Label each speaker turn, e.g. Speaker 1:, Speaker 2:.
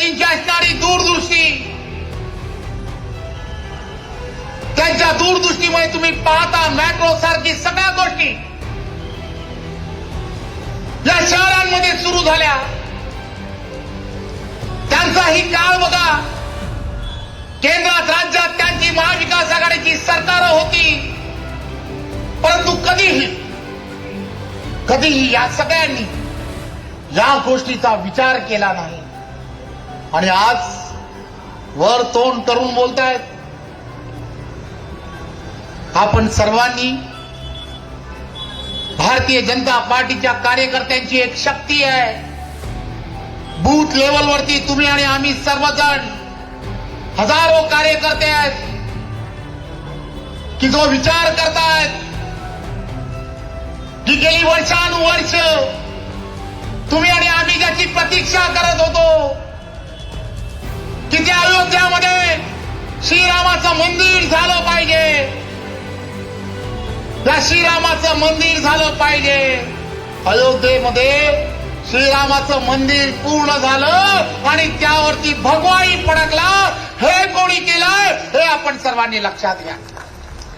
Speaker 1: नेताजींची असणारी दूरदृष्टी, त्यांच्या दूरदृष्टीमुळे तुम्ही पाहता मॅट्रो सारखी सगळ्या गोष्टी या शहरांमध्ये सुरू झाल्या. त्यांचाही काळ बघा. केंद्रात राज्यात त्यांची महाविकास आघाडीची सरकार होती, परंतु कधीही या सगळ्यांनी या गोष्टीचा विचार केला नाही. आणि आज वर तोंड करून बोलतायत. आपण सर्वांनी भारतीय जनता पार्टीच्या कार्यकर्त्यांची एक शक्ती आहे. बूथ लेवलवरती तुम्ही आणि आम्ही सर्वजण हजारो कार्यकर्ते आहेत की जो विचार करतायत की गेली वर्षानुवर्ष तुम्ही आणि आम्ही ज्याची प्रतीक्षा करत होतो की त्या अयोध्यामध्ये श्रीरामाचं मंदिर झालं पाहिजे, त्या श्रीरामाचं मंदिर झालं पाहिजे. अयोध्येमध्ये श्रीरामाचं मंदिर पूर्ण झालं आणि त्यावरती भगवाही फडकला. हे कोणी केलंय हे आपण सर्वांनी लक्षात घ्या.